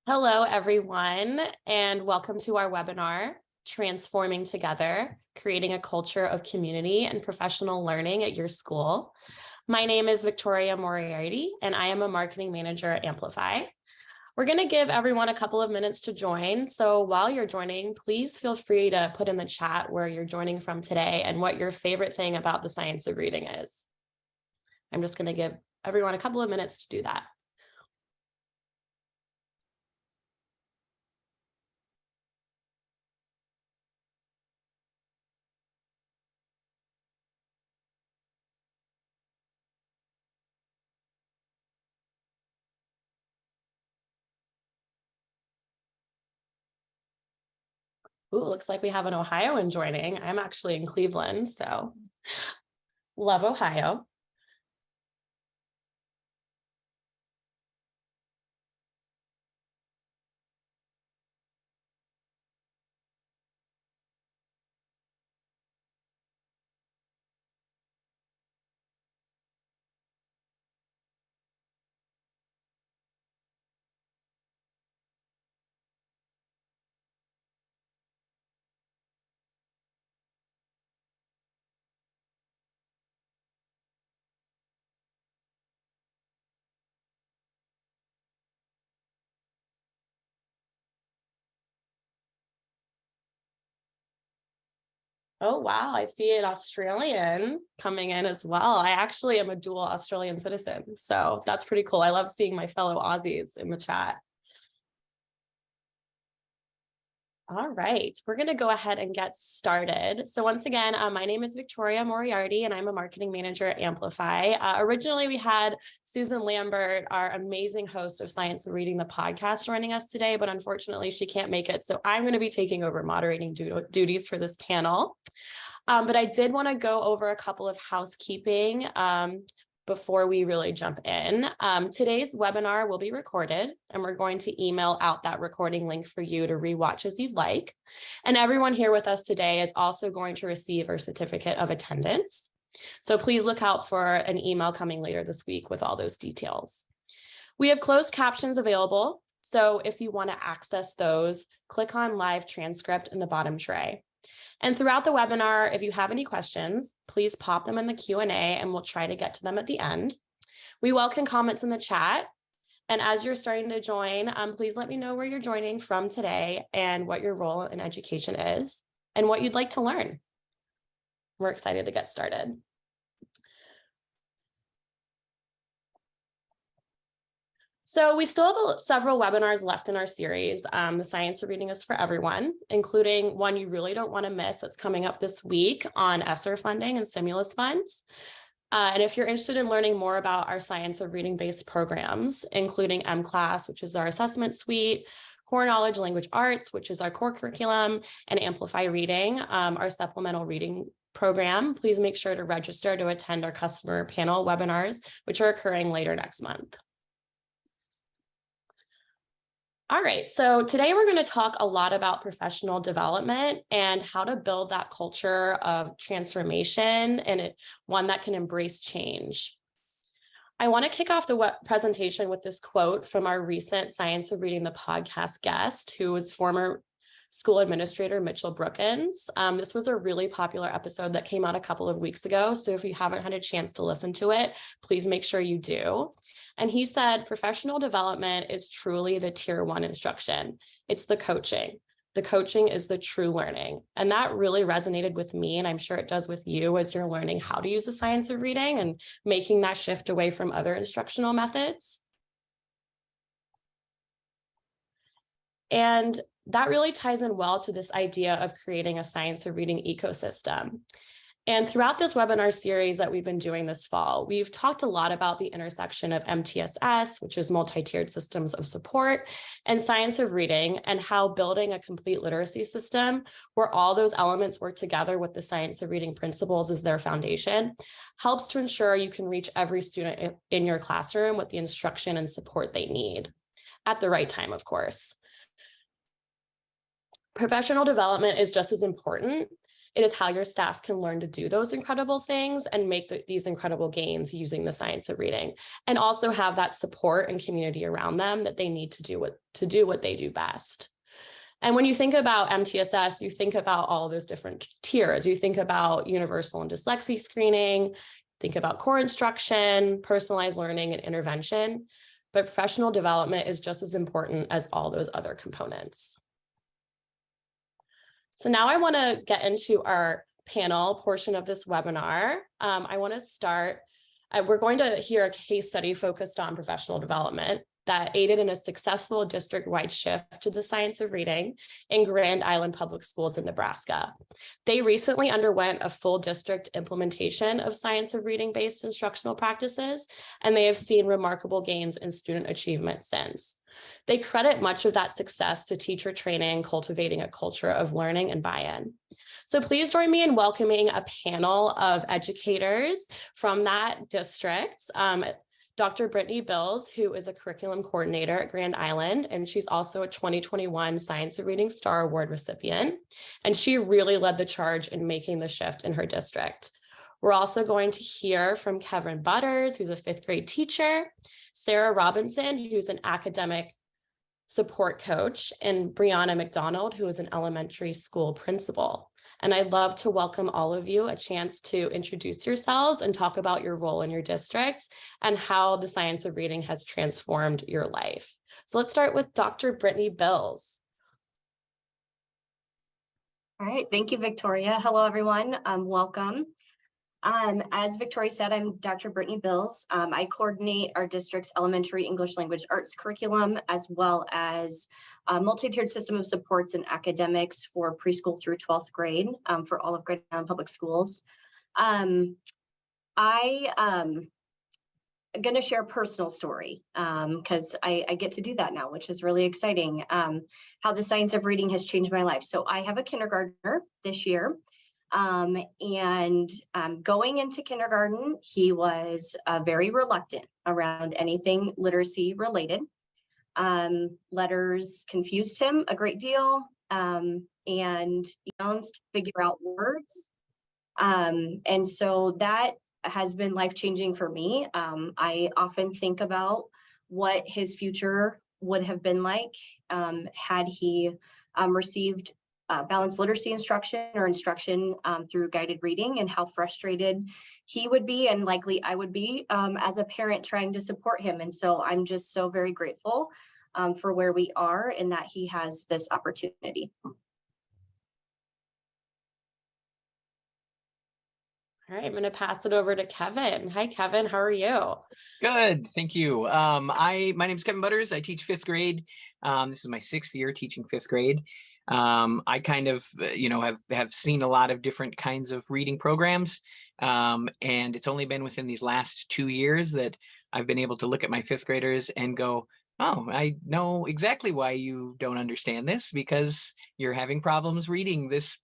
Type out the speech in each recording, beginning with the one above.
Hello, everyone, and welcome to our webinar, Transforming Together, Creating a Culture of Community and Professional Learning at Your School. My name is Victoria Moriarty, and I am a marketing manager at Amplify. We're going to give everyone a couple of minutes to join. So while you're joining, please feel free to put in the chat where you're joining from today and what your favorite thing about the science of reading is. I'm just going to give everyone a couple of minutes to do that. Ooh, looks like we have an Ohioan joining. I'm actually in Cleveland, so love Ohio. Oh, wow. I see an Australian coming in as well. I actually am a dual Australian citizen, so that's pretty cool. I love seeing my fellow Aussies in the chat. All right, we're going to go ahead and get started. So once again, my name is Victoria Moriarty, and I'm a marketing manager at Amplify. Originally, we had Susan Lambert, our amazing host of Science of Reading, the podcast, joining us today, but unfortunately, she can't make it. So I'm going to be taking over moderating duties for this panel. But I did want to go over a couple of housekeeping before we really jump in. Today's webinar will be recorded, and we're going to email out that recording link for you to rewatch as you'd like. And everyone here with us today is also going to receive a certificate of attendance. So please look out for an email coming later this week with all those details. We have closed captions available. So if you want to access those, click on live transcript in the bottom tray. And throughout the webinar, if you have any questions, please pop them in the Q&A and we'll try to get to them at the end. We welcome comments in the chat. And as you're starting to join, please let me know where you're joining from today and what your role in education is and what you'd like to learn. We're excited to get started. So we still have several webinars left in our series. The Science of Reading is for everyone, including one you really don't want to miss that's coming up this week on ESSER funding and stimulus funds. And if you're interested in learning more about our Science of Reading-based programs, including M-Class, which is our assessment suite, Core Knowledge Language Arts, which is our core curriculum, and Amplify Reading, our supplemental reading program, please make sure to register to attend our customer panel webinars, which are occurring later next month. All right, so today we're going to talk a lot about professional development and how to build that culture of transformation and one that can embrace change. I want to kick off the presentation with this quote from our recent Science of Reading the podcast guest, who was former school administrator Mitchell Brookins. This was a really popular episode that came out a couple of weeks ago, so if you haven't had a chance to listen to it, please make sure you do. And he said, professional development is truly the tier 1 instruction. It's the coaching. The coaching is the true learning. And that really resonated with me, and I'm sure it does with you as you're learning how to use the science of reading and making that shift away from other instructional methods. And that really ties in well to this idea of creating a science of reading ecosystem. And throughout this webinar series that we've been doing this fall, we've talked a lot about the intersection of MTSS, which is multi-tiered systems of support, and science of reading, and how building a complete literacy system where all those elements work together with the science of reading principles as their foundation helps to ensure you can reach every student in your classroom with the instruction and support they need at the right time, of course. Professional development is just as important. It is how your staff can learn to do those incredible things and make these incredible gains using the science of reading, and also have that support and community around them that they need to do what they do best. And when you think about MTSS, you think about all those different tiers. You think about universal and dyslexia screening, think about core instruction, personalized learning, and intervention. But professional development is just as important as all those other components. So now I want to get into our panel portion of this webinar. I want to start, we're going to hear a case study focused on professional development that aided in a successful district-wide shift to the science of reading in Grand Island Public Schools in Nebraska. They recently underwent a full district implementation of science of reading-based instructional practices, and they have seen remarkable gains in student achievement since. They credit much of that success to teacher training, cultivating a culture of learning and buy-in. So please join me in welcoming a panel of educators from that district. Dr. Brittany Bills, who is a curriculum coordinator at Grand Island, and she's also a 2021 Science of Reading Star Award recipient, and she really led the charge in making the shift in her district. We're also going to hear from Kevin Butters, who's a 5th grade teacher, Sara Robinson, who's an academic support coach, and Breanna McDonald, who is an elementary school principal. And I'd love to welcome all of you a chance to introduce yourselves and talk about your role in your district and how the science of reading has transformed your life. So let's start with Dr. Brittany Bills. All right, thank you, Victoria. Hello, everyone. Welcome. As Victoria said, I'm Dr. Brittany Bills. I coordinate our district's elementary English language arts curriculum, as well as a multi-tiered system of supports and academics for preschool through 12th grade for all of Grand Island Public Schools. I'm going to share a personal story because I get to do that now, which is really exciting. How the science of reading has changed my life. So I have a kindergartner this year. And going into kindergarten, he was very reluctant around anything literacy related. Letters confused him a great deal, and he balanced to figure out words. And so that has been life-changing for me. I often think about what his future would have been like had he received balanced literacy instruction or instruction through guided reading, and how frustrated he would be, and likely I would be as a parent trying to support him. And so I'm just so very grateful for where we are and that he has this opportunity. All right, I'm going to pass it over to Kevin. Hi, Kevin. How are you? Good, thank you. My name is Kevin Butters. I teach 5th grade. This is my 6th year teaching 5th grade. I kind of, have seen a lot of different kinds of reading programs, and it's only been within these last 2 years that I've been able to look at my 5th graders and go, oh, I know exactly why you don't understand this, because you're having problems reading this,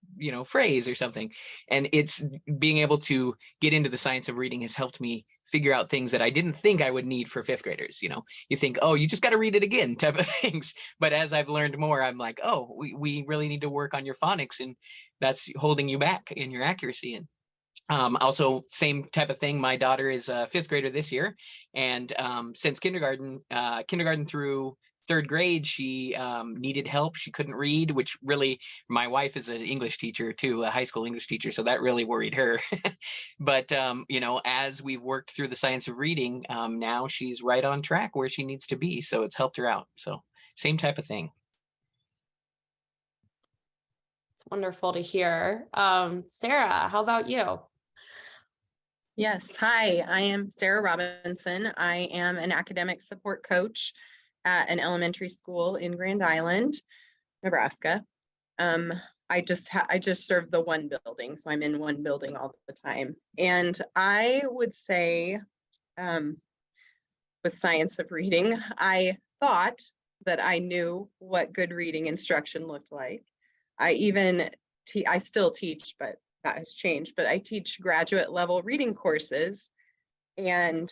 phrase or something. And it's being able to get into the science of reading has helped me figure out things that I didn't think I would need for 5th graders. You think, oh, you just got to read it again type of things. But as I've learned more, I'm like, oh, we really need to work on your phonics, and that's holding you back in your accuracy. And also, same type of thing. My daughter is a 5th grader this year, and since kindergarten through 3rd grade, she needed help. She couldn't read, which really, my wife is an English teacher too, a high school English teacher, so that really worried her. But as we've worked through the science of reading, now she's right on track where she needs to be. So it's helped her out. So same type of thing. It's wonderful to hear. Sara, how about you? Yes, hi, I am Sara Robinson. I am an academic support coach at an elementary school in Grand Island, Nebraska. I just serve the one building, so I'm in one building all the time. And I would say, with science of reading, I thought that I knew what good reading instruction looked like. I still teach, but that has changed, but I teach graduate level reading courses, and,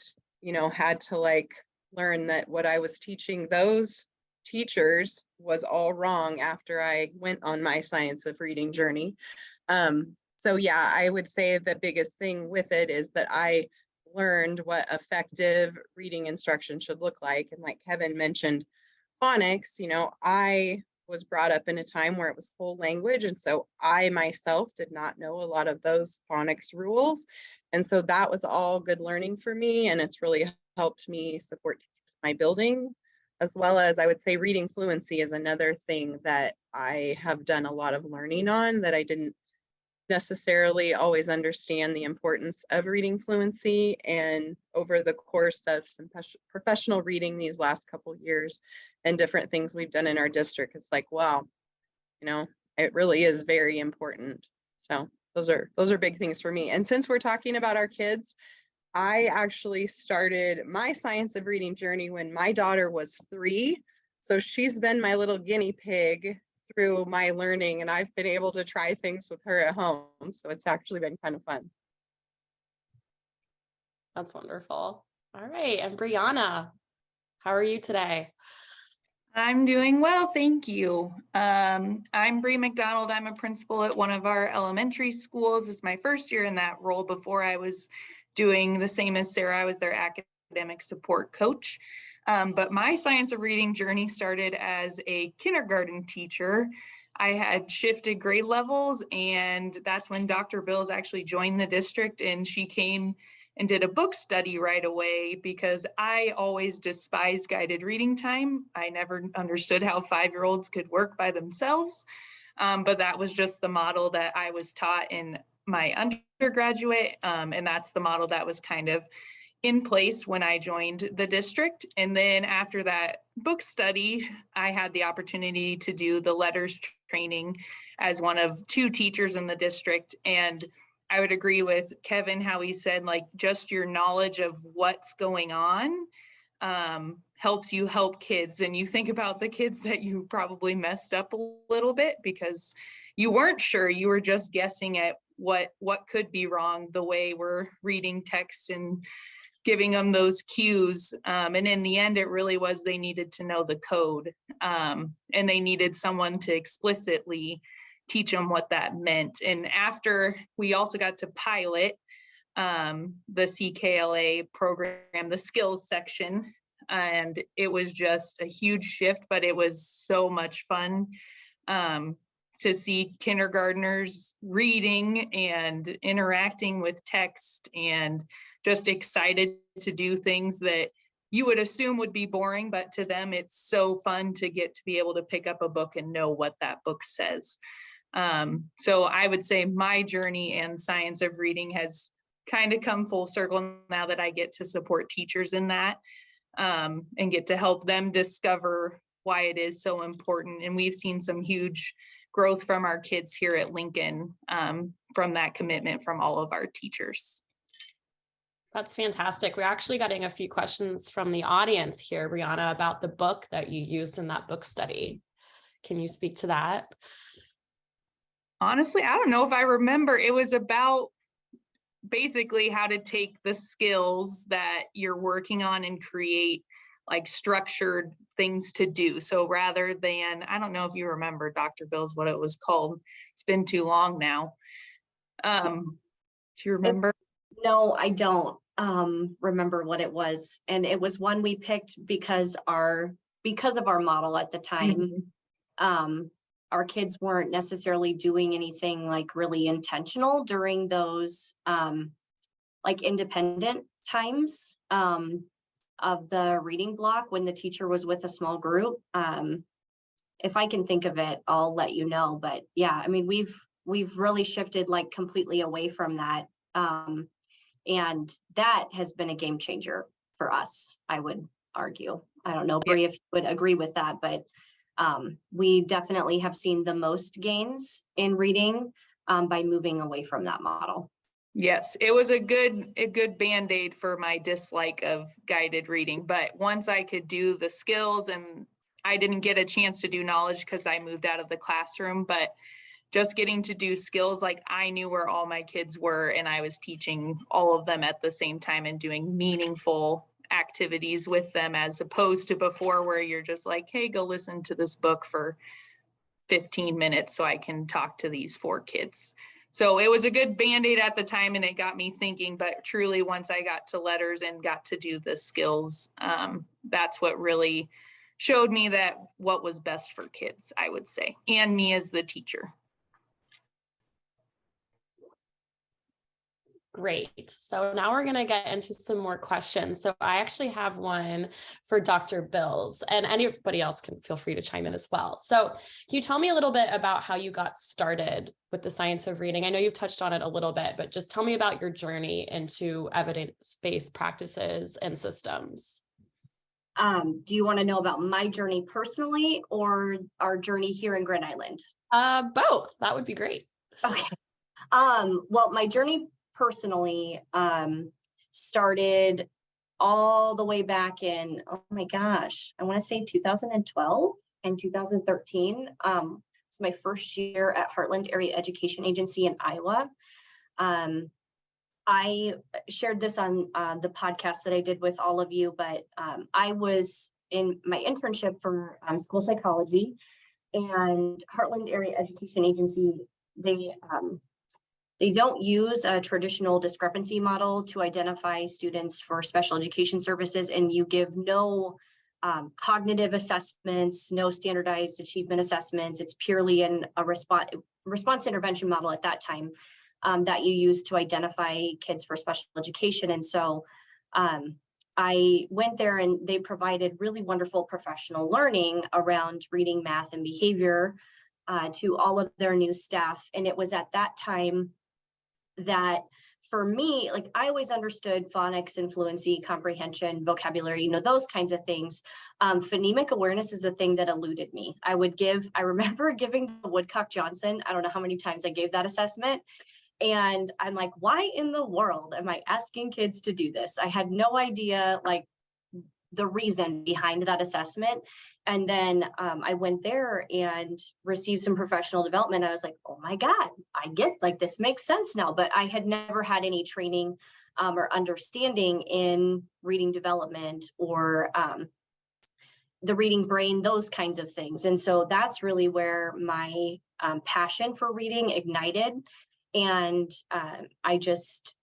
had to learn that what I was teaching those teachers was all wrong after I went on my science of reading journey. So yeah, I would say the biggest thing with it is that I learned what effective reading instruction should look like. And like Kevin mentioned, phonics, I was brought up in a time where it was whole language. And so I myself did not know a lot of those phonics rules. And so that was all good learning for me. And it's really helped me support my building, as well as I would say reading fluency is another thing that I have done a lot of learning on that I didn't necessarily always understand the importance of reading fluency. And over the course of some professional reading these last couple years and different things we've done in our district, it's like, wow, it really is very important. So those are big things for me. And since we're talking about our kids, I actually started my science of reading journey when my daughter was 3. So she's been my little guinea pig through my learning, and I've been able to try things with her at home. So it's actually been kind of fun. That's wonderful. All right. And Breanna, how are you today? I'm doing well, thank you. I'm Breanna McDonald. I'm a principal at one of our elementary schools. This is my first year in that role. Before I was doing the same as Sara, I was their academic support coach. But my science of reading journey started as a kindergarten teacher. I had shifted grade levels, and that's when Dr. Bills actually joined the district, and she came and did a book study right away because I always despised guided reading time. I never understood how 5-year-olds could work by themselves, but that was just the model that I was taught in my undergraduate, and that's the model that was kind of in place when I joined the district. And then after that book study, I had the opportunity to do the letters training as one of 2 teachers in the district. And I would agree with Kevin, how he said, like, just your knowledge of what's going on helps you help kids. And you think about the kids that you probably messed up a little bit because you weren't sure, you were just guessing at what could be wrong, the way we're reading text and giving them those cues. And in the end, it really was, they needed to know the code, and they needed someone to explicitly teach them what that meant. And after, we also got to pilot the CKLA program, the skills section, and it was just a huge shift, but it was so much fun to see kindergartners reading and interacting with text and just excited to do things that you would assume would be boring, but to them, it's so fun to get to be able to pick up a book and know what that book says. So I would say my journey and science of reading has kind of come full circle now that I get to support teachers in that, and get to help them discover why it is so important. And we've seen some huge growth from our kids here at Lincoln, from that commitment from all of our teachers. That's fantastic. We're actually getting a few questions from the audience here, Breanna, about the book that you used in that book study. Can you speak to that? Honestly, I don't know if I remember. It was about basically how to take the skills that you're working on and create like structured things to do. So rather than, I don't know if you remember, Dr. Bills, what it was called. It's been too long now. Do you remember? No, I don't remember what it was. And it was one we picked because of our model at the time. Mm-hmm. Our kids weren't necessarily doing anything like really intentional during those like independent times of the reading block when the teacher was with a small group. If I can think of it, I'll let you know. But yeah, I mean, we've really shifted like completely away from that. And that has been a game changer for us, I would argue. I don't know, Bree, if you would agree with that, but we definitely have seen the most gains in reading by moving away from that model. Yes, it was a good Band-Aid for my dislike of guided reading. But once I could do the skills, and I didn't get a chance to do knowledge because I moved out of the classroom, but just getting to do skills, like I knew where all my kids were and I was teaching all of them at the same time and doing meaningful activities with them, as opposed to before where you're just like, hey, go listen to this book for 15 minutes so I can talk to these 4 kids. So it was a good Band-Aid at the time, and it got me thinking, but truly once I got to letters and got to do the skills, that's what really showed me that what was best for kids, I would say, and me as the teacher. Great. So now we're going to get into some more questions. So I actually have one for Dr. Bills, and anybody else can feel free to chime in as well. So can you tell me a little bit about how you got started with the science of reading? I know you've touched on it a little bit, but just tell me about your journey into evidence-based practices and systems. Do you want to know about my journey personally or our journey here in Grand Island? Both. That would be great. Okay. Well, my journey personally started all the way back in, oh my gosh, I want to say 2012 and 2013. It's my first year at Heartland Area Education Agency in Iowa. I shared this on the podcast that I did with all of you, but I was in my internship for school psychology, and Heartland Area Education Agency, they don't use a traditional discrepancy model to identify students for special education services, and you give no cognitive assessments, no standardized achievement assessments. It's purely a response intervention model at that time that you use to identify kids for special education. And so I went there, and they provided really wonderful professional learning around reading, math, and behavior to all of their new staff. And it was at that time that for me, like, I always understood phonics and fluency, comprehension, vocabulary, those kinds of things. Phonemic awareness is a thing that eluded me. I remember giving the Woodcock Johnson, I don't know how many times I gave that assessment. And I'm like, why in the world am I asking kids to do this? I had no idea, like, the reason behind that assessment. And then I went there and received some professional development. I was like, oh my God, I get, like, this makes sense now. But I had never had any training or understanding in reading development or the reading brain, those kinds of things. And so that's really where my passion for reading ignited. And I just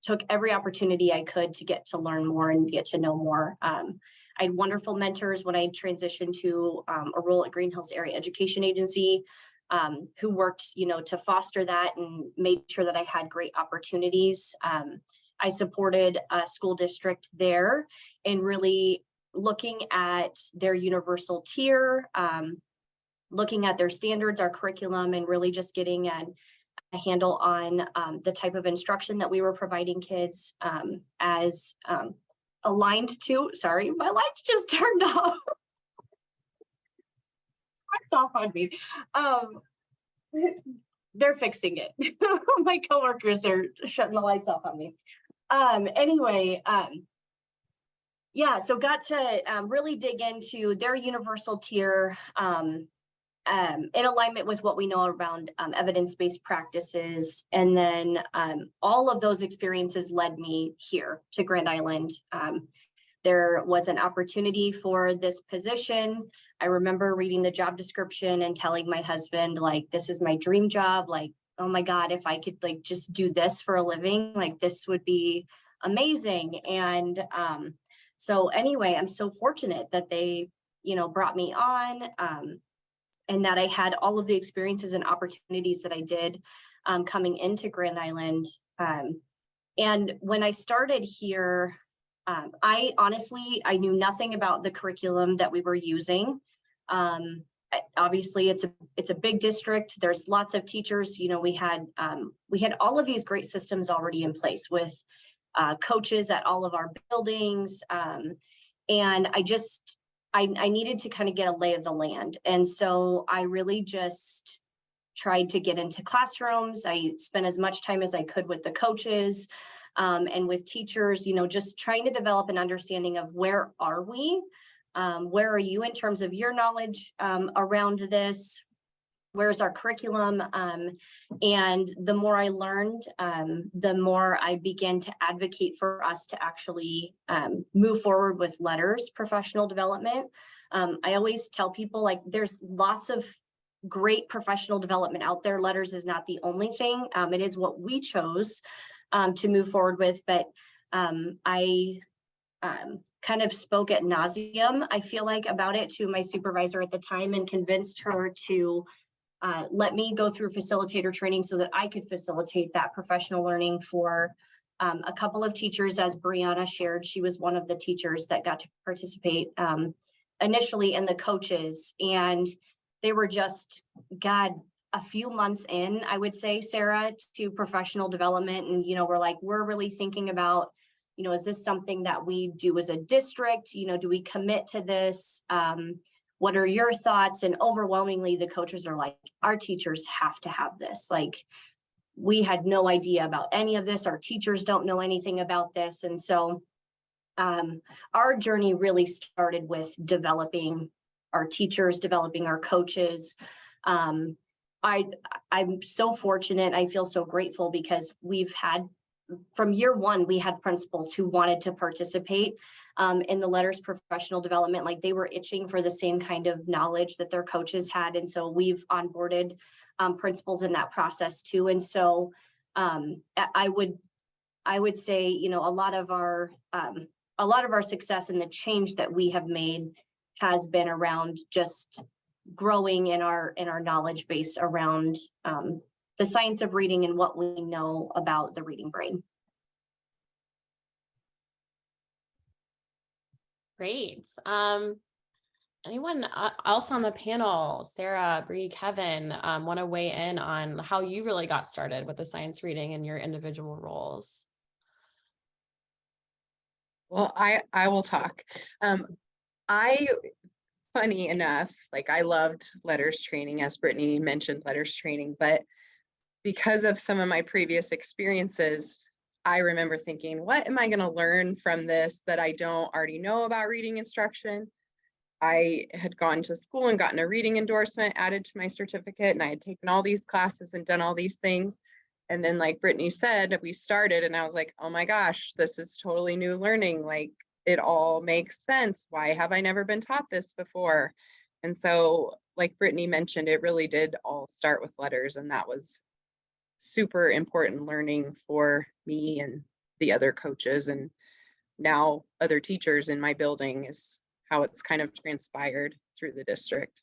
took every opportunity I could to get to learn more and get to know more. I had wonderful mentors when I transitioned to a role at Green Hills Area Education Agency, who worked, to foster that and made sure that I had great opportunities. I supported a school district there in really looking at their universal tier, looking at their standards, our curriculum, and really just getting a handle on the type of instruction that we were providing kids as aligned to, sorry, my lights just turned off. It's off on me. They're fixing it. My coworkers are shutting the lights off on me. Yeah, so got to really dig into their universal tier in alignment with what we know around evidence-based practices. And then all of those experiences led me here to Grand Island. There was an opportunity for this position. I remember reading the job description and telling my husband, like, this is my dream job. Like, oh my God, if I could, like, just do this for a living, like, this would be amazing. And so anyway, I'm so fortunate that they, brought me on. And that I had all of the experiences and opportunities that I did coming into Grand Island. And when I started here, I knew nothing about the curriculum that we were using. Obviously, it's a big district. There's lots of teachers. We had all of these great systems already in place with coaches at all of our buildings. And I needed to kind of get a lay of the land. And so I really just tried to get into classrooms. I spent as much time as I could with the coaches and with teachers, just trying to develop an understanding of where are we? Where are you in terms of your knowledge around this? Where's our curriculum? And the more I learned, the more I began to advocate for us to actually move forward with letters professional development. I always tell people, like, there's lots of great professional development out there. Letters is not the only thing. It is what we chose to move forward with, but I kind of spoke ad nauseum, I feel like, about it to my supervisor at the time and convinced her to let me go through facilitator training so that I could facilitate that professional learning for a couple of teachers. As Brianna shared, she was one of the teachers that got to participate initially, and the coaches. And they were just, God, a few months in, I would say, Sara, to professional development. And, we're really thinking about, is this something that we do as a district? Do we commit to this? What are your thoughts? And overwhelmingly, the coaches are like, our teachers have to have this. Like, we had no idea about any of this. Our teachers don't know anything about this. And so our journey really started with developing our teachers, developing our coaches. I'm so fortunate. I feel so grateful because from year one, we had principals who wanted to participate in the letters professional development. Like, they were itching for the same kind of knowledge that their coaches had. And so we've onboarded principals in that process too. And so I would say, a lot of our success and the change that we have made has been around just growing in our knowledge base around the science of reading and what we know about the reading brain. Great. Anyone else on the panel, Sara, Bree, Kevin, want to weigh in on how you really got started with the science reading in your individual roles? Well, I will talk. Funny enough, like, I loved letters training, as Brittany mentioned, letters training, but because of some of my previous experiences, I remember thinking, what am I going to learn from this that I don't already know about reading instruction? I had gone to school and gotten a reading endorsement added to my certificate, and I had taken all these classes and done all these things. And then, like Brittany said, we started, and I was like, oh my gosh, this is totally new learning. Like, it all makes sense. Why have I never been taught this before? And so, like Brittany mentioned, it really did all start with letters, and that was super important learning for me and the other coaches, and now other teachers in my building, is how it's kind of transpired through the district.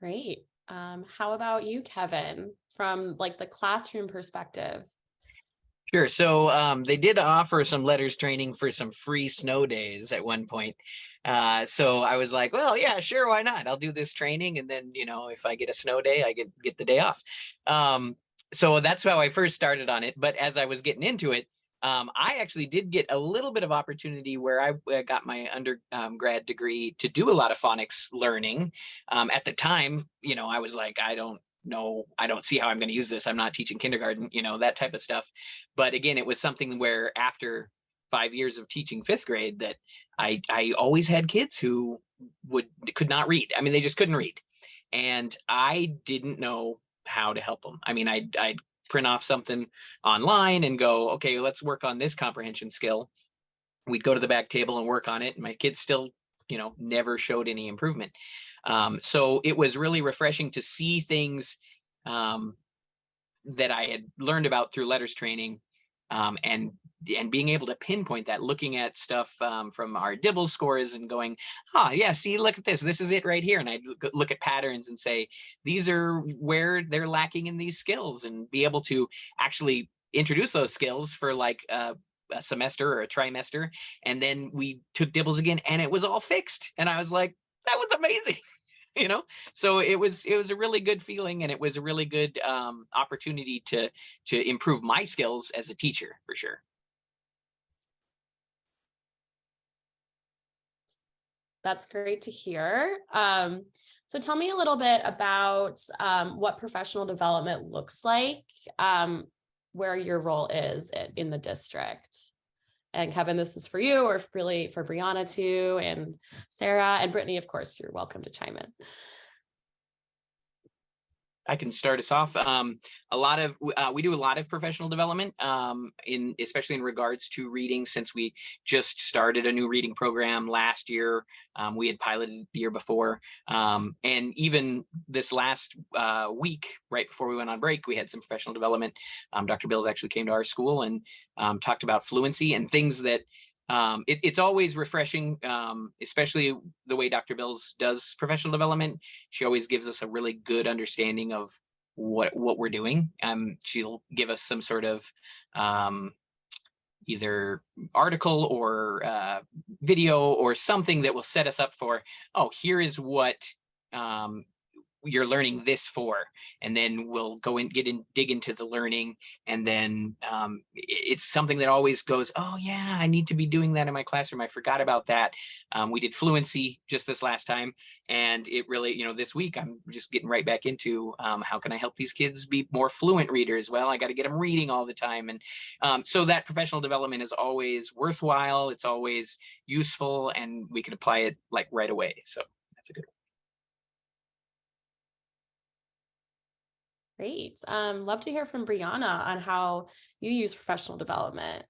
Great. How about you, Kevin, from like the classroom perspective? Sure. So they did offer some letters training for some free snow days at one point. So I was like, well, yeah, sure, why not? I'll do this training, and then, if I get a snow day, I get the day off. So that's how I first started on it. But as I was getting into it, I actually did get a little bit of opportunity where I got my undergrad degree to do a lot of phonics learning. At the time, I was like, I don't see how I'm going to use this. I'm not teaching kindergarten, that type of stuff. But again, it was something where after 5 years of teaching fifth grade, that I always had kids who could not read. I mean, they just couldn't read. And I didn't know how to help them. I mean, I'd print off something online and go, okay, let's work on this comprehension skill. We'd go to the back table and work on it. And my kids still, never showed any improvement. So it was really refreshing to see things that I had learned about through letters training, and being able to pinpoint that, looking at stuff from our Dibble scores and going, yeah, see, look at this. This is it right here. And I'd look at patterns and say, these are where they're lacking in these skills, and be able to actually introduce those skills for like a semester or a trimester. And then we took Dibbles again, and it was all fixed. And I was like, that was amazing. So it was a really good feeling, and it was a really good opportunity to improve my skills as a teacher, for sure. That's great to hear. So tell me a little bit about what professional development looks like, where your role is in the district. And Kevin, this is for you, or really for Brianna too, and Sara and Brittany, of course, you're welcome to chime in. I can start us off. We do a lot of professional development, especially in regards to reading. Since we just started a new reading program last year, we had piloted the year before, and even this last week, right before we went on break, we had some professional development. Dr. Bills actually came to our school and talked about fluency and things that. It's always refreshing, especially the way Dr. Bills does professional development. She always gives us a really good understanding of what we're doing. She'll give us some sort of either article or video or something that will set us up for, oh, here is what you're learning this for, and then we'll go and dig into the learning, and then it's something that always goes, oh yeah, I need to be doing that in my classroom, I forgot about that. We did fluency just this last time, and it really, this week I'm just getting right back into how can I help these kids be more fluent readers. Well, I got to get them reading all the time, and so that professional development is always worthwhile, it's always useful, and we can apply it like right away. So that's a good one. Great. Love to hear from Brianna on how you use professional development.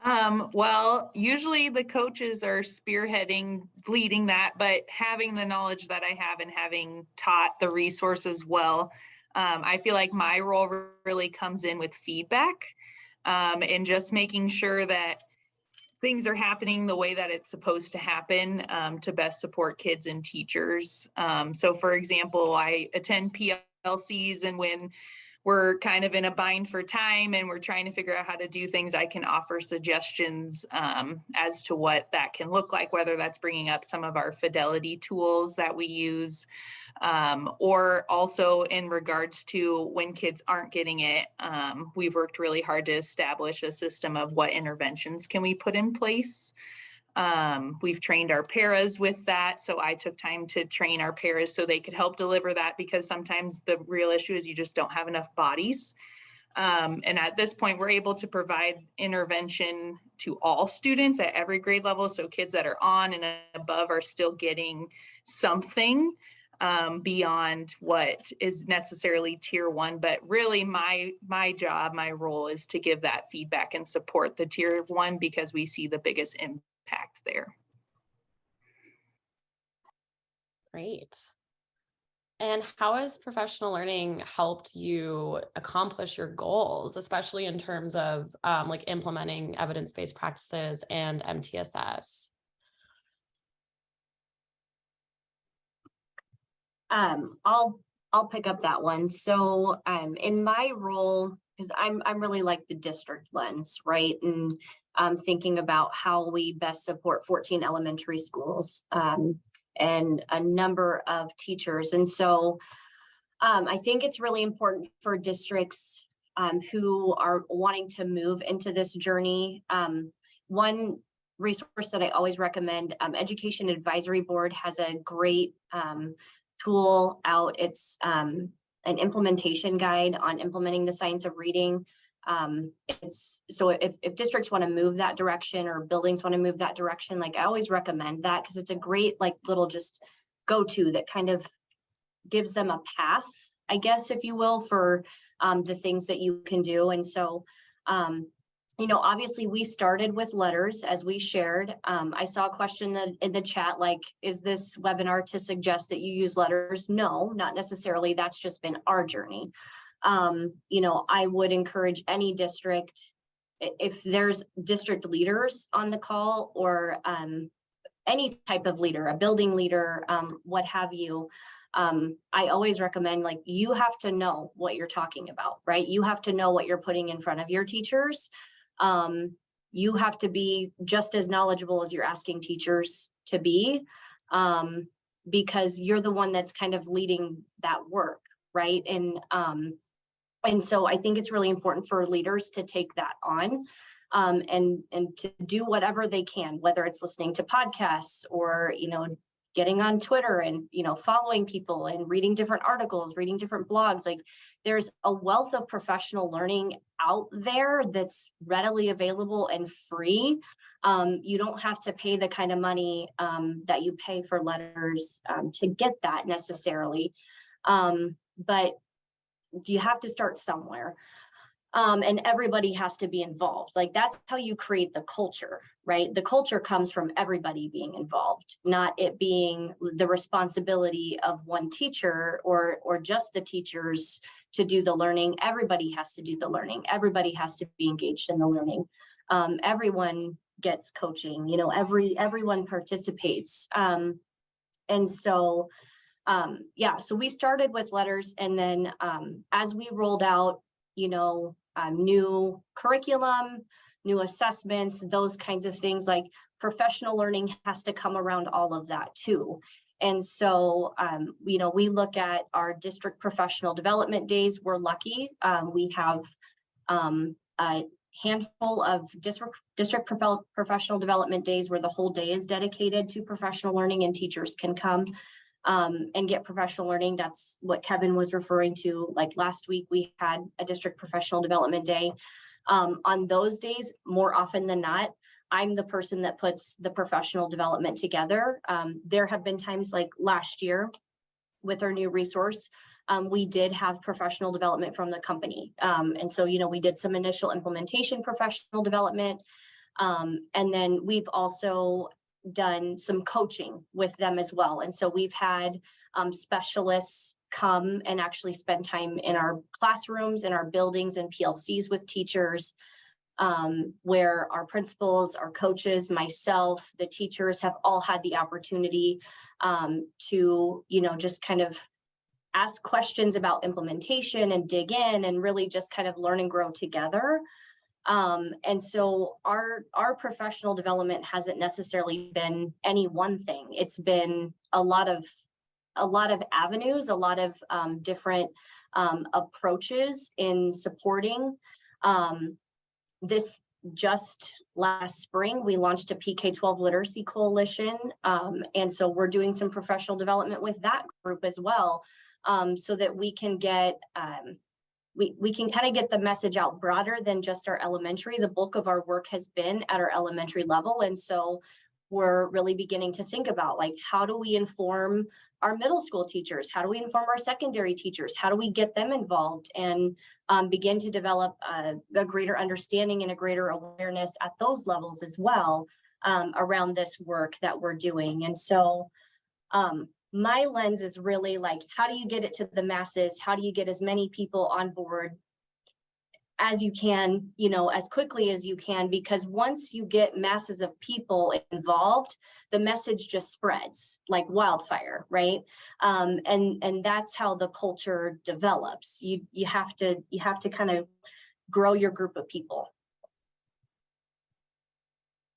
Well, usually the coaches are spearheading, leading that, but having the knowledge that I have and having taught the resources well, I feel like my role really comes in with feedback, and just making sure that things are happening the way that it's supposed to happen, to best support kids and teachers. So for example, I attend PLCs, and when we're kind of in a bind for time and we're trying to figure out how to do things, I can offer suggestions as to what that can look like, whether that's bringing up some of our fidelity tools that we use, or also in regards to when kids aren't getting it. We've worked really hard to establish a system of what interventions can we put in place. We've trained our paras with that. So I took time to train our paras so they could help deliver that, because sometimes the real issue is you just don't have enough bodies. And at this point, we're able to provide intervention to all students at every grade level. So kids that are on and above are still getting something beyond what is necessarily tier 1. But really my job, my role is to give that feedback and support the tier 1, because we see the biggest impact there. Great. And how has professional learning helped you accomplish your goals, especially in terms of like implementing evidence-based practices and MTSS? I'll pick up that one. So in my role, because I'm really like the district lens, right? And thinking about how we best support 14 elementary schools and a number of teachers. And so I think it's really important for districts who are wanting to move into this journey. One resource that I always recommend, Education Advisory Board has a great tool out. It's an implementation guide on implementing the science of reading. So if districts want to move that direction, or buildings want to move that direction, like I always recommend that, because it's a great like little just go-to that kind of gives them a path, I guess, if you will, for the things that you can do. And so obviously we started with letters, as we shared. I saw a question in the chat, like, is this webinar to suggest that you use letters? No, not necessarily. That's just been our journey. I would encourage any district, if there's district leaders on the call, or any type of leader, a building leader, what have you, I always recommend, like, you have to know what you're talking about, right? You have to know what you're putting in front of your teachers. You have to be just as knowledgeable as you're asking teachers to be, because you're the one that's kind of leading that work, right? And so I think it's really important for leaders to take that on, and to do whatever they can, whether it's listening to podcasts or, getting on Twitter and, following people and reading different articles, reading different blogs. Like, there's a wealth of professional learning out there that's readily available and free. You don't have to pay the kind of money that you pay for letters to get that necessarily. But you have to start somewhere. And everybody has to be involved. Like, that's how you create the culture, right? The culture comes from everybody being involved, not it being the responsibility of one teacher or just the teachers to do the learning. Everybody has to do the learning. Everybody has to be engaged in the learning. Everyone gets coaching, you know, everyone participates. And so, yeah, so we started with letters, and then as we rolled out, you know, new curriculum, new assessments, those kinds of things, like professional learning has to come around all of that too. And so, you know, we look at our district professional development days. We're lucky. We have a handful of district professional development days where the whole day is dedicated to professional learning, and teachers can come and get professional learning. That's what Kevin was referring to. Like last week, we had a district professional development day. On those days, more often than not, I'm the person that puts the professional development together. There have been times like last year with our new resource, we did have professional development from the company. And so, you know, we did some initial implementation professional development. And then we've also done some coaching with them as well. And so we've had specialists come and actually spend time in our classrooms, in our buildings and PLCs with teachers, where our principals, our coaches, myself, the teachers have all had the opportunity to, you know, just kind of ask questions about implementation and dig in and really just kind of learn and grow together. And so our professional development hasn't necessarily been any one thing. It's been a lot of avenues, a lot of different approaches in supporting. This just last spring, we launched a PK-12 literacy coalition. And so we're doing some professional development with that group as well, so that we can get we can kind of get the message out broader than just our elementary. The bulk of our work has been at our elementary level. And so we're really beginning to think about, like, how do we inform our middle school teachers? How do we inform our secondary teachers? How do we get them involved and begin to develop a greater understanding and a greater awareness at those levels as well, around this work that we're doing? And so my lens is really like, how do you get it to the masses? How do you get as many people on board as you can, you know, as quickly as you can? Because once you get masses of people involved, the message just spreads like wildfire, right? And that's how the culture develops. You have to kind of grow your group of people.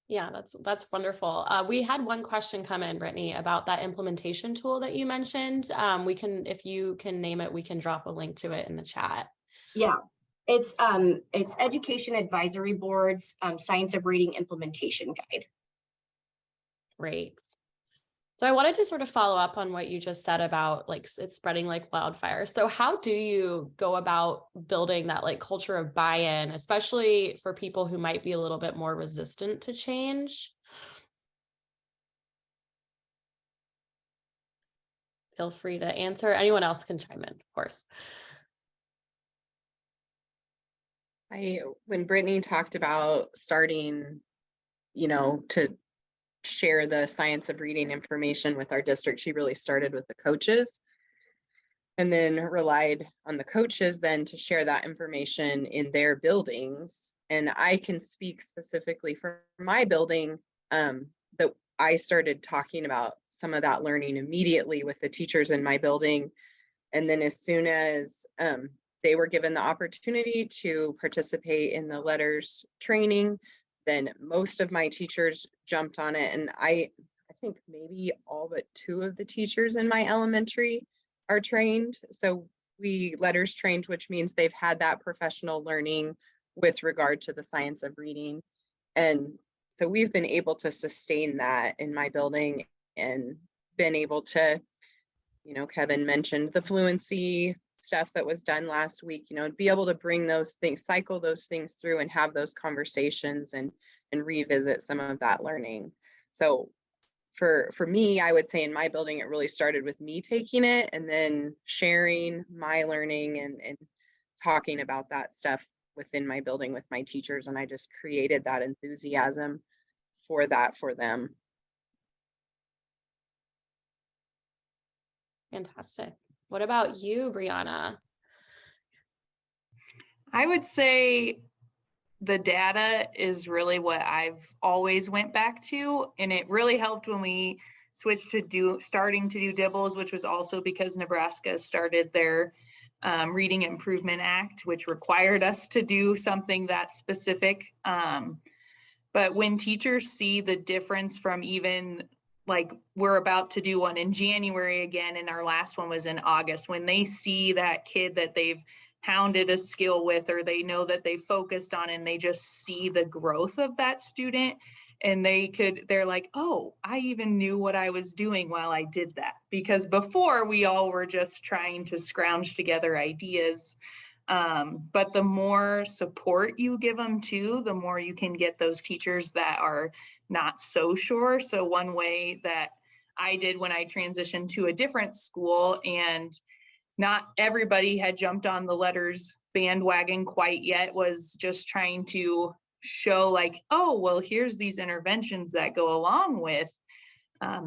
Yeah, that's wonderful. We had one question come in, Brittany, about that implementation tool that you mentioned. We can, if you can name it, we can drop a link to it in the chat. Yeah, it's Education Advisory Board's Science of Reading Implementation Guide. Great. So I wanted to sort of follow up on what you just said about, like, it's spreading like wildfire. So how do you go about building that, like, culture of buy-in, especially for people who might be a little bit more resistant to change? Feel free to answer. Anyone else can chime in, of course. When Brittany talked about starting, you know, to share the science of reading information with our district, she really started with the coaches and then relied on the coaches then to share that information in their buildings. And I can speak specifically for my building, that I started talking about some of that learning immediately with the teachers in my building. And then as soon as they were given the opportunity to participate in the letters training, then most of my teachers jumped on it. And I think maybe all but 2 of the teachers in my elementary are trained. So we letters trained, which means they've had that professional learning with regard to the science of reading. And so we've been able to sustain that in my building and been able to, you know, Kevin mentioned the fluency stuff that was done last week, you know, be able to bring those things, cycle those things through and have those conversations and revisit some of that learning. So for me, I would say in my building, it really started with me taking it and then sharing my learning and talking about that stuff within my building with my teachers. And I just created that enthusiasm for that for them. Fantastic. What about you, Brianna? I would say the data is really what I've always went back to. And it really helped when we switched to starting to do dibbles, which was also because Nebraska started their Reading Improvement Act, which required us to do something that specific. But when teachers see the difference from even like we're about to do one in January again, and our last one was in August, when they see that kid that they've hounded a skill with, or they know that they focused on, and they just see the growth of that student, and they're like, oh, I even knew what I was doing while I did that. Because before we all were just trying to scrounge together ideas. But the more support you give them too, the more you can get those teachers that are not so sure. So one way that I did when I transitioned to a different school, and not everybody had jumped on the letters bandwagon quite yet, was just trying to show like, oh, well, here's these interventions that go along with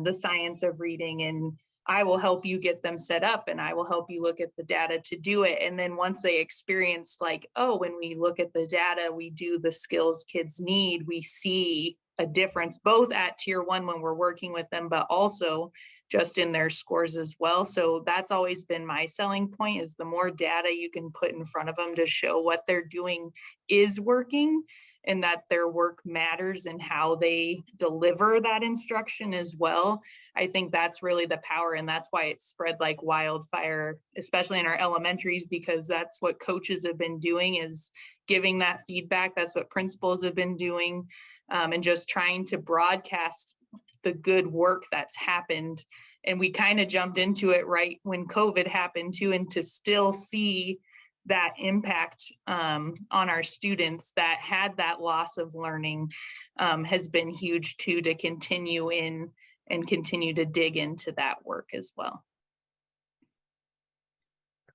the science of reading, and I will help you get them set up, and I will help you look at the data to do it. And then once they experienced like, oh, when we look at the data, we do the skills kids need, we see a difference both at tier 1 when we're working with them, but also just in their scores as well. So that's always been my selling point, is the more data you can put in front of them to show what they're doing is working, and that their work matters and how they deliver that instruction as well. I think that's really the power, and that's why it's spread like wildfire, especially in our elementaries, because that's what coaches have been doing, is giving that feedback. That's what principals have been doing, and just trying to broadcast the good work that's happened. And we kind of jumped into it right when COVID happened too, and to still see that impact on our students that had that loss of learning has been huge too, to continue in and continue to dig into that work as well.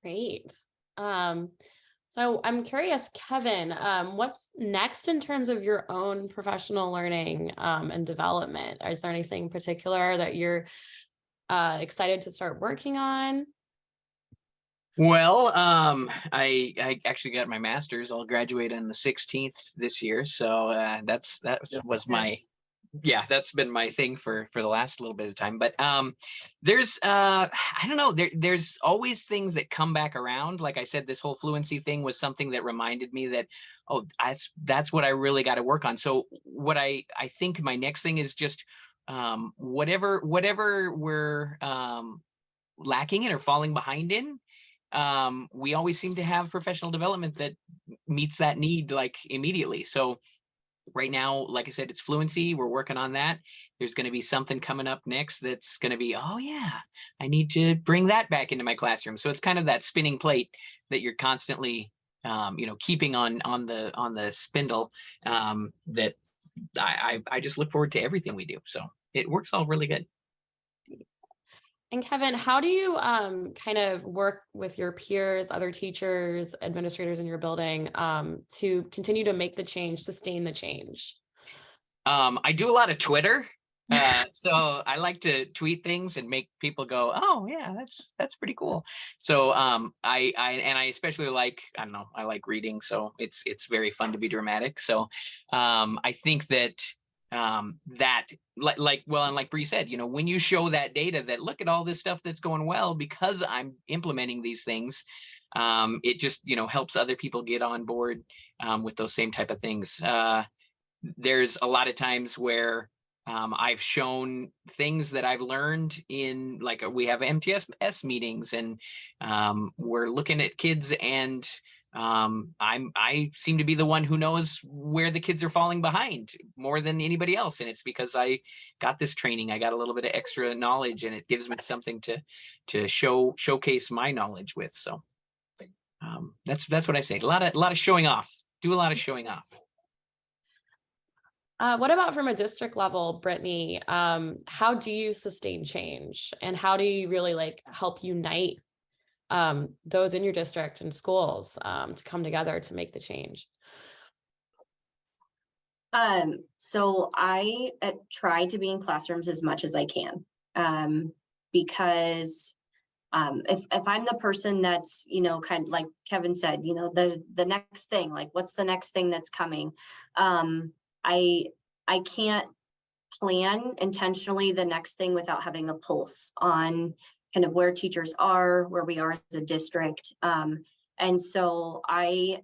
Great. So I'm curious, Kevin, what's next in terms of your own professional learning and development? Is there anything particular that you're excited to start working on? Well, I actually got my master's. I'll graduate on the 16th this year. So that's been my thing for the last little bit of time. But there's I don't know, there's always things that come back around. Like I said, this whole fluency thing was something that reminded me that, oh, that's what I really got to work on. So what I think my next thing is just whatever we're lacking in or falling behind in, we always seem to have professional development that meets that need like immediately. So right now, like I said, it's fluency. We're working on that. There's going to be something coming up next that's going to be, oh yeah, I need to bring that back into my classroom. So it's kind of that spinning plate that you're constantly, keeping on the spindle. That I just look forward to everything we do. So it works all really good. And Kevin, how do you kind of work with your peers, other teachers, administrators in your building to continue to make the change, sustain the change? I do a lot of Twitter. So I like to tweet things and make people go, oh yeah, that's pretty cool. So I especially like, I don't know, I like reading. So it's very fun to be dramatic. So I think that like Bree said, when you show that data that look at all this stuff that's going well because I'm implementing these things, it just, helps other people get on board with those same type of things. There's a lot of times where I've shown things that I've learned in, like, we have MTSS meetings, and we're looking at kids, and I seem to be the one who knows where the kids are falling behind more than anybody else. And it's because I got this training. I got a little bit of extra knowledge, and it gives me something to showcase my knowledge with. So that's what I say. A lot of showing off. Do a lot of showing off. What about from a district level, Brittany? How do you sustain change, and how do you really like help unite those in your district and schools to come together to make the change? So I try to be in classrooms as much as I can, because if I'm the person that's, you know, kind of like Kevin said, you know, the next thing, like what's the next thing that's coming? I can't plan intentionally the next thing without having a pulse on kind of where teachers are, where we are as a district. And so I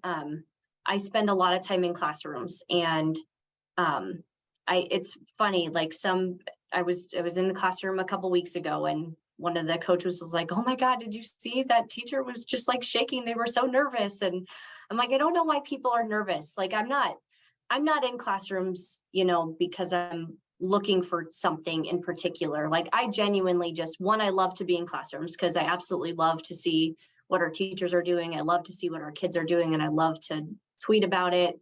spend a lot of time in classrooms, and it's funny, like I was in the classroom a couple weeks ago, and one of the coaches was like, "Oh my God, did you see that teacher was just like shaking? They were so nervous." And I'm like, I don't know why people are nervous. Like I'm not in classrooms, you know, because I'm looking for something in particular. Like I genuinely just, one, I love to be in classrooms because I absolutely love to see what our teachers are doing. I love to see what our kids are doing, and I love to tweet about it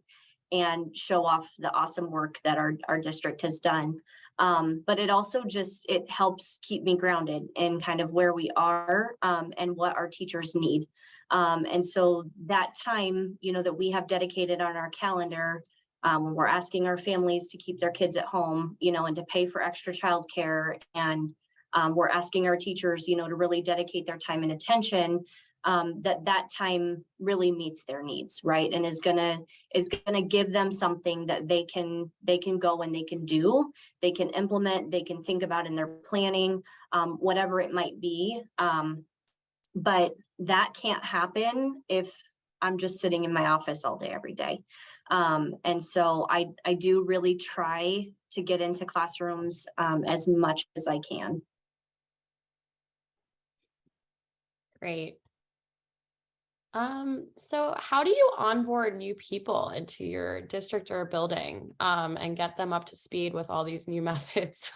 and show off the awesome work that our district has done. But it also just, it helps keep me grounded in kind of where we are, and what our teachers need. And so that time, you know, that we have dedicated on our calendar, when we're asking our families to keep their kids at home, you know, and to pay for extra childcare, and we're asking our teachers, you know, to really dedicate their time and attention, that time really meets their needs, right? And is gonna give them something that they can go and they can do, they can implement, they can think about in their planning, whatever it might be. But that can't happen if I'm just sitting in my office all day, every day. And so I do really try to get into classrooms as much as I can. Great. So how do you onboard new people into your district or building, and get them up to speed with all these new methods?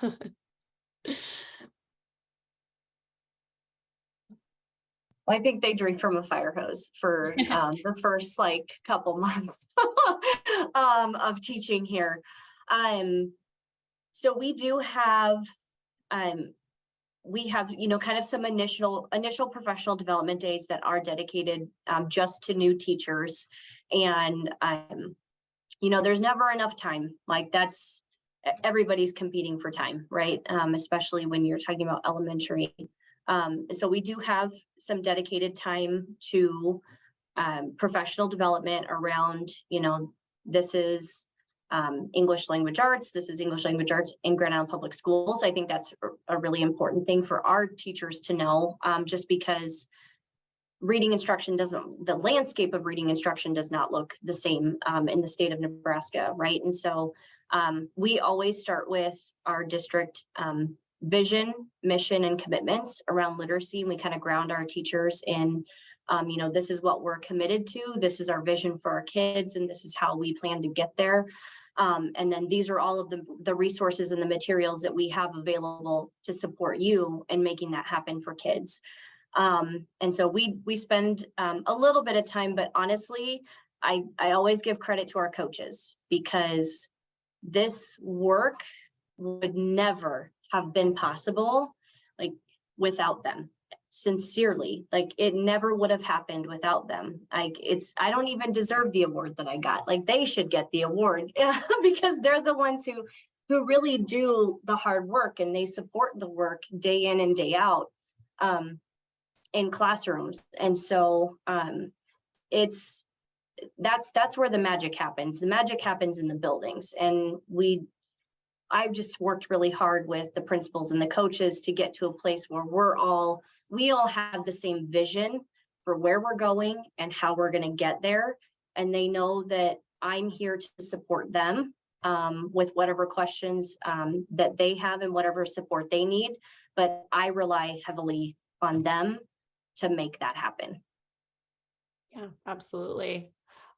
I think they drink from a fire hose for the first like couple months of teaching here. So we do have, you know, kind of some initial professional development days that are dedicated just to new teachers. And, you know, there's never enough time. Like everybody's competing for time, right? Especially when you're talking about elementary. So we do have some dedicated time to professional development around, you know, this is English language arts. This is English language arts in Grand Island Public Schools. I think that's a really important thing for our teachers to know, just because reading instruction the landscape of reading instruction does not look the same in the state of Nebraska, right? And so we always start with our district vision, mission, and commitments around literacy. And we kind of ground our teachers in, you know, this is what we're committed to. This is our vision for our kids, and this is how we plan to get there. And then these are all of the resources and the materials that we have available to support you in making that happen for kids. And so we spend a little bit of time, but honestly, I always give credit to our coaches, because this work would never have been possible like without them. Sincerely, like it never would have happened without them. Like I don't even deserve the award that I got. Like they should get the award because they're the ones who really do the hard work, and they support the work day in and day out in classrooms. And so that's where the magic happens. The magic happens in the buildings. And I've just worked really hard with the principals and the coaches to get to a place where we all have the same vision for where we're going and how we're going to get there. And they know that I'm here to support them with whatever questions that they have and whatever support they need. But I rely heavily on them to make that happen. Yeah, absolutely.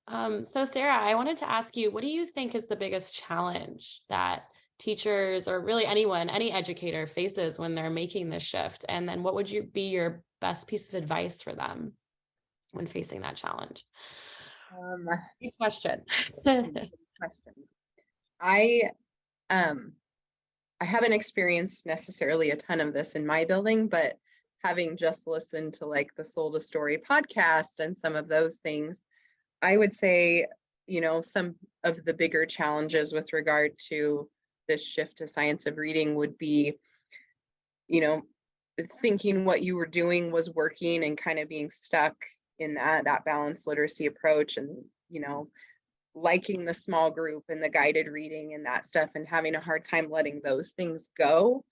So Sara, I wanted to ask you, what do you think is the biggest challenge that teachers, or really anyone, any educator, faces when they're making this shift? And then what would be your best piece of advice for them when facing that challenge? Good question. Question. I haven't experienced necessarily a ton of this in my building, but having just listened to like the Soul to Story podcast and some of those things, I would say, some of the bigger challenges with regard to this shift to science of reading would be, thinking what you were doing was working and kind of being stuck in that balanced literacy approach, and, liking the small group and the guided reading and that stuff, and having a hard time letting those things go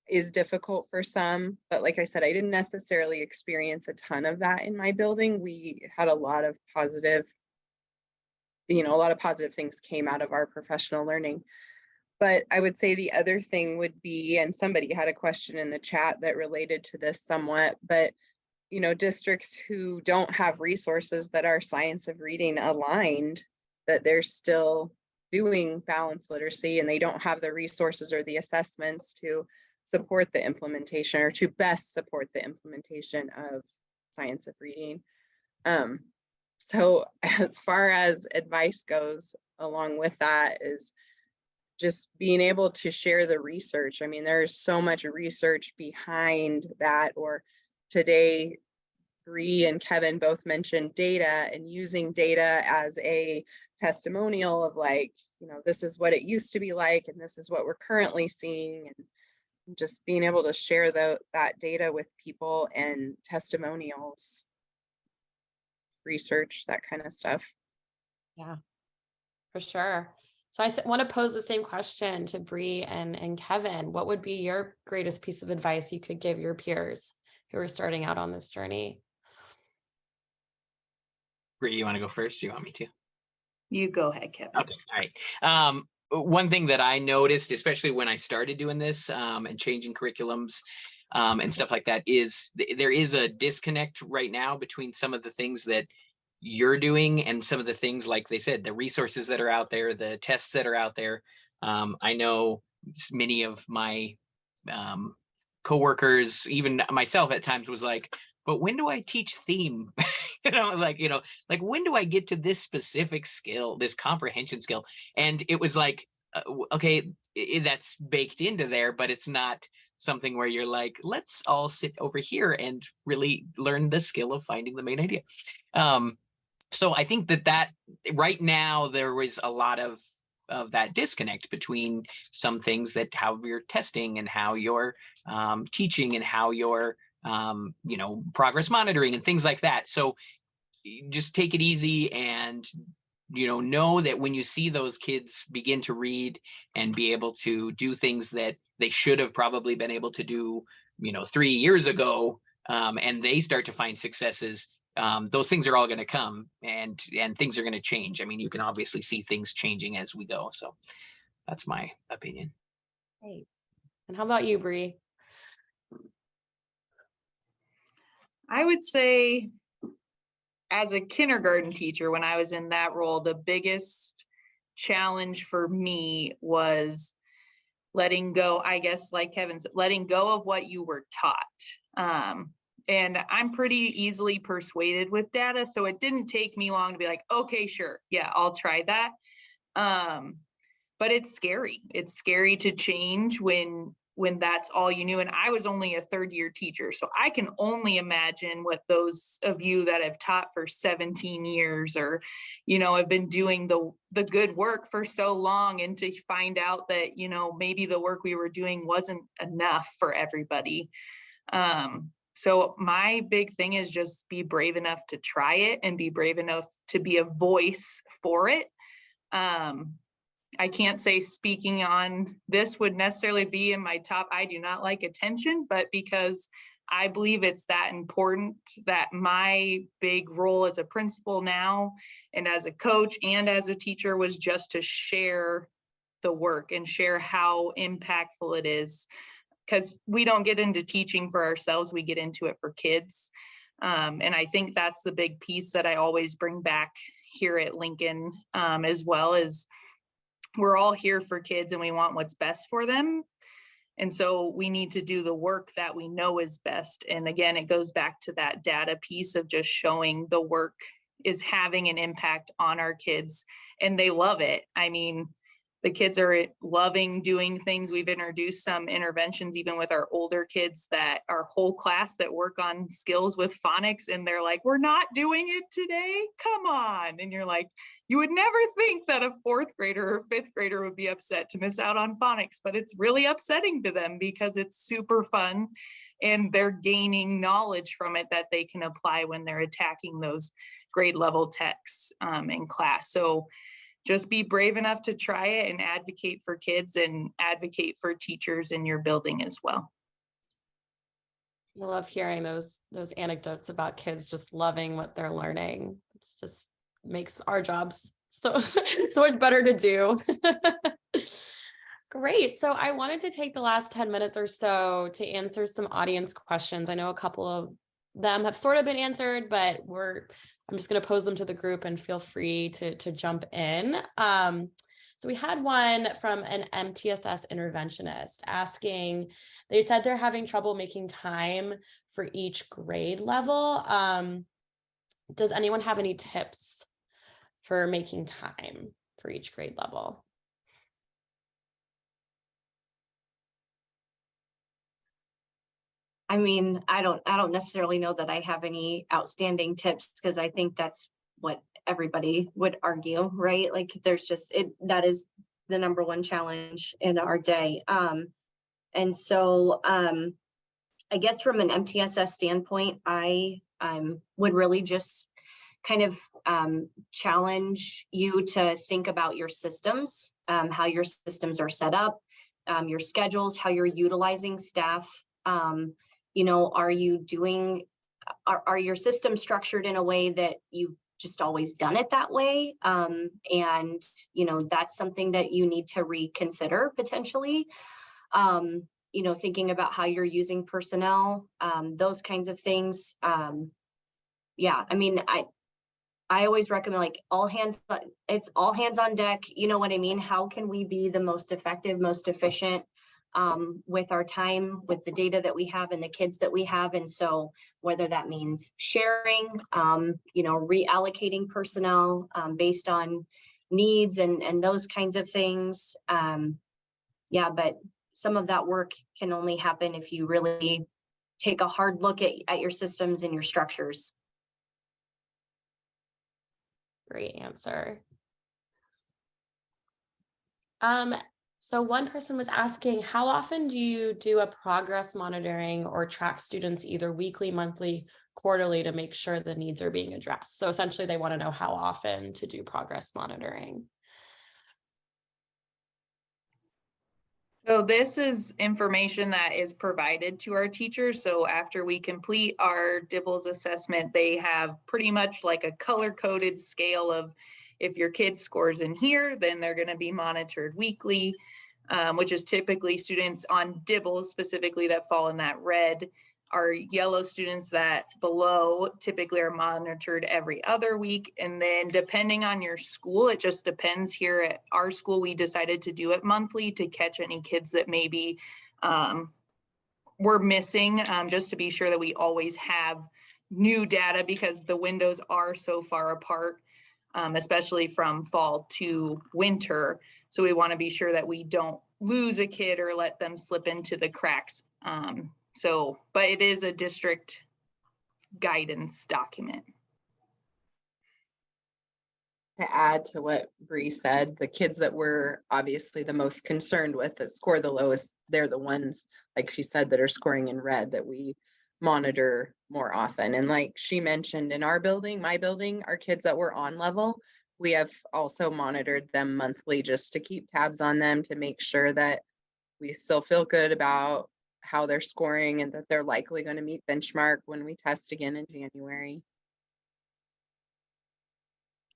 is difficult for some. But like I said, I didn't necessarily experience a ton of that in my building. We had a lot of positive things came out of our professional learning. But I would say the other thing would be, and somebody had a question in the chat that related to this somewhat, but districts who don't have resources that are science of reading aligned, that they're still doing balanced literacy and they don't have the resources or the assessments to support the implementation, or to best support the implementation of science of reading. So as far as advice goes along with that is just being able to share the research. I mean, there's so much research behind that. Or today, Bree and Kevin both mentioned data, and using data as a testimonial of like, this is what it used to be like, and this is what we're currently seeing, and just being able to share that data with people, and testimonials, research, that kind of stuff. Yeah, for sure. So I want to pose the same question to Bree and Kevin. What would be your greatest piece of advice you could give your peers who are starting out on this journey? Bree, you want to go first? Do you want me to? You go ahead, Kevin. Okay, all right. One thing that I noticed, especially when I started doing this and changing curriculums and stuff like that, is there is a disconnect right now between some of the things that you're doing and some of the things, like they said, the resources that are out there, the tests that are out there. I know many of my coworkers, even myself at times, was like, but when do I teach theme? Like when do I get to this specific skill, this comprehension skill? And it was like, okay, that's baked into there, but it's not something where you're like, let's all sit over here and really learn the skill of finding the main idea. So I think that right now there was a lot of that disconnect between some things, that how you're testing and how you're teaching and how you're progress monitoring and things like that. So just take it easy, and know that when you see those kids begin to read and be able to do things that they should have probably been able to do 3 years ago, and they start to find successes, those things are all going to come, and things are going to change. I mean, you can obviously see things changing as we go. So that's my opinion. Great. And how about you, Bree? I would say, as a kindergarten teacher, when I was in that role, the biggest challenge for me was letting go, I guess, like Kevin said, letting go of what you were taught. And I'm pretty easily persuaded with data, so it didn't take me long to be like, okay, sure, yeah, I'll try that. But it's scary. It's scary to change when that's all you knew. And I was only a third-year teacher, so I can only imagine what those of you that have taught for 17 years or, have been doing the good work for so long, and to find out that, maybe the work we were doing wasn't enough for everybody. So my big thing is just be brave enough to try it, and be brave enough to be a voice for it. I can't say speaking on this would necessarily be in my top. I do not like attention, but because I believe it's that important, that my big role as a principal now, and as a coach and as a teacher, was just to share the work and share how impactful it is. Because we don't get into teaching for ourselves, we get into it for kids. And I think that's the big piece that I always bring back here at Lincoln, as well as we're all here for kids and we want what's best for them. And so we need to do the work that we know is best. And again, it goes back to that data piece of just showing the work is having an impact on our kids, and they love it. I mean, The kids are loving doing things. We've introduced some interventions even with our older kids, that our whole class that work on skills with phonics, and they're like, we're not doing it today, come on. And you're like, you would never think that a fourth grader or fifth grader would be upset to miss out on phonics, but it's really upsetting to them because it's super fun and they're gaining knowledge from it that they can apply when they're attacking those grade level texts in class. So just be brave enough to try it and advocate for kids and advocate for teachers in your building as well. I love hearing those anecdotes about kids just loving what they're learning. It's just makes our jobs so much better to do. Great. So I wanted to take the last 10 minutes or so to answer some audience questions. I know a couple of them have sort of been answered, but I'm just going to pose them to the group and feel free to jump in. So we had one from an MTSS interventionist asking, they said they're having trouble making time for each grade level. Does anyone have any tips for making time for each grade level? I mean, I don't necessarily know that I have any outstanding tips, because I think that's what everybody would argue, right? Like there's just that is the number one challenge in our day. And so I guess from an MTSS standpoint, I would really just kind of challenge you to think about your systems, how your systems are set up, your schedules, how you're utilizing staff. Are you doing, are your systems structured in a way that you've just always done it that way? And that's something that you need to reconsider potentially. Thinking about how you're using personnel, those kinds of things. Yeah, I mean, I always recommend it's all hands on deck. You know what I mean? How can we be the most effective, most efficient with our time, with the data that we have and the kids that we have? And so whether that means sharing, reallocating personnel based on needs and those kinds of things. But some of that work can only happen if you really take a hard look at your systems and your structures. Great answer. So one person was asking, how often do you do a progress monitoring or track students either weekly, monthly, quarterly to make sure the needs are being addressed? So essentially they want to know how often to do progress monitoring. So this is information that is provided to our teachers. So after we complete our DIBELS assessment, they have pretty much like a color-coded scale of, if your kid scores in here, then they're going to be monitored weekly, which is typically students on DIBELS specifically that fall in that red. Our yellow students that below typically are monitored every other week. And then depending on your school, it just depends. Here at our school, we decided to do it monthly to catch any kids that maybe we're missing, just to be sure that we always have new data, because the windows are so far apart, especially from fall to winter. So we want to be sure that we don't lose a kid or let them slip into the cracks. But it is a district guidance document. To add to what Bree said, the kids that we're obviously the most concerned with that score the lowest, they're the ones, like she said, that are scoring in red that we monitor more often. And like she mentioned, in our building, my building, our kids that were on level, we have also monitored them monthly just to keep tabs on them, to make sure that we still feel good about how they're scoring and that they're likely going to meet benchmark when we test again in January.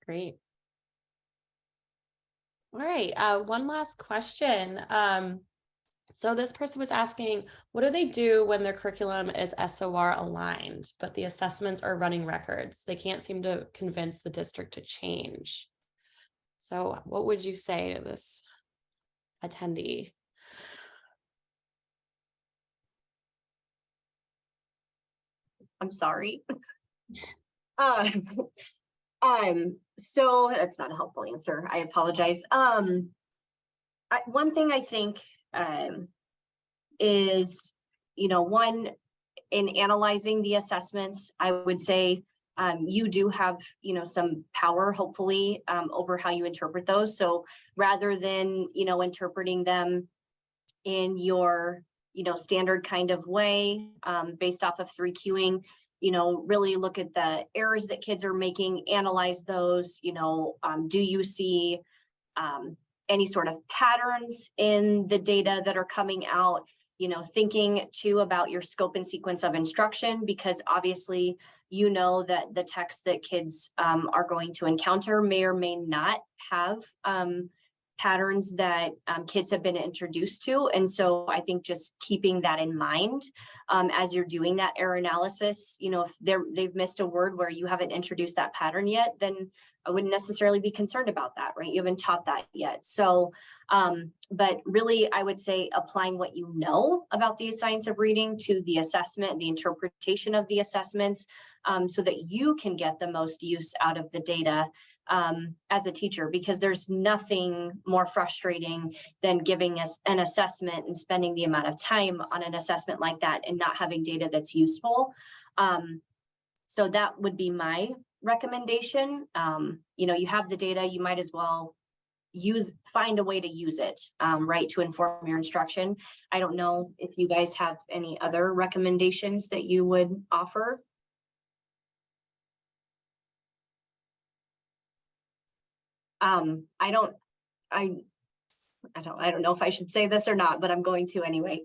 Great. All right, one last question. So this person was asking, what do they do when their curriculum is SOR aligned, but the assessments are running records? They can't seem to convince the district to change. So what would you say to this attendee? I'm sorry. So that's not a helpful answer. I apologize. One thing I think is, one, in analyzing the assessments, I would say you do have, some power, hopefully, over how you interpret those. So rather than, interpreting them in your, standard kind of way, based off of 3Qing, really look at the errors that kids are making, analyze those, do you see any sort of patterns in the data that are coming out, thinking too about your scope and sequence of instruction, because obviously, that the text that kids are going to encounter may or may not have patterns that kids have been introduced to. And so I think just keeping that in mind as you're doing that error analysis, if they've missed a word where you haven't introduced that pattern yet, then I wouldn't necessarily be concerned about that, right? You haven't taught that yet. So, but really, I would say applying what you know about the science of reading to the assessment, the interpretation of the assessments, so that you can get the most use out of the data as a teacher, because there's nothing more frustrating than giving us an assessment and spending the amount of time on an assessment like that and not having data that's useful. So that would be my recommendation. You have the data, you might as well find a way to use it, right, to inform your instruction. I don't know if you guys have any other recommendations that you would offer. I don't know if I should say this or not, but I'm going to anyway.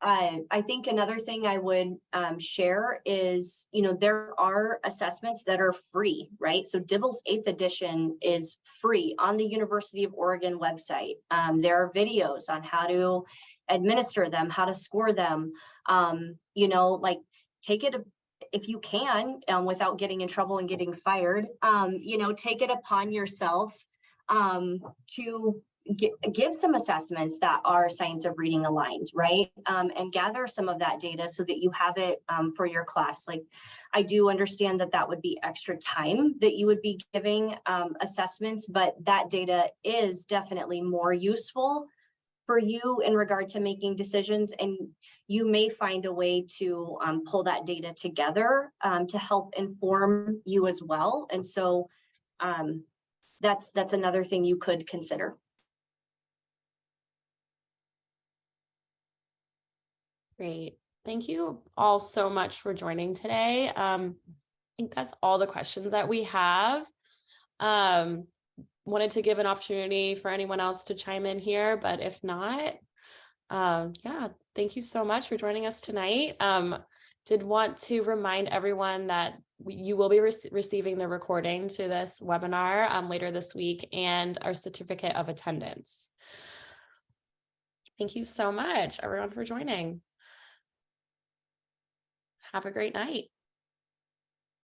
I think another thing I would share is, there are assessments that are free, right? So Dibble's 8th edition is free on the University of Oregon website. There are videos on how to administer them, how to score them, take it if you can, without getting in trouble and getting fired, take it upon yourself to give some assessments that are science of reading aligned, right? And gather some of that data so that you have it for your class. Like, I do understand that would be extra time that you would be giving assessments, but that data is definitely more useful for you in regard to making decisions. And you may find a way to pull that data together to help inform you as well. And so that's another thing you could consider. Great. Thank you all so much for joining today. I think that's all the questions that we have. Wanted to give an opportunity for anyone else to chime in here, but if not, yeah, thank you so much for joining us tonight. Did want to remind everyone that you will be receiving the recording to this webinar later this week and our certificate of attendance. Thank you so much, everyone, for joining. Have a great night.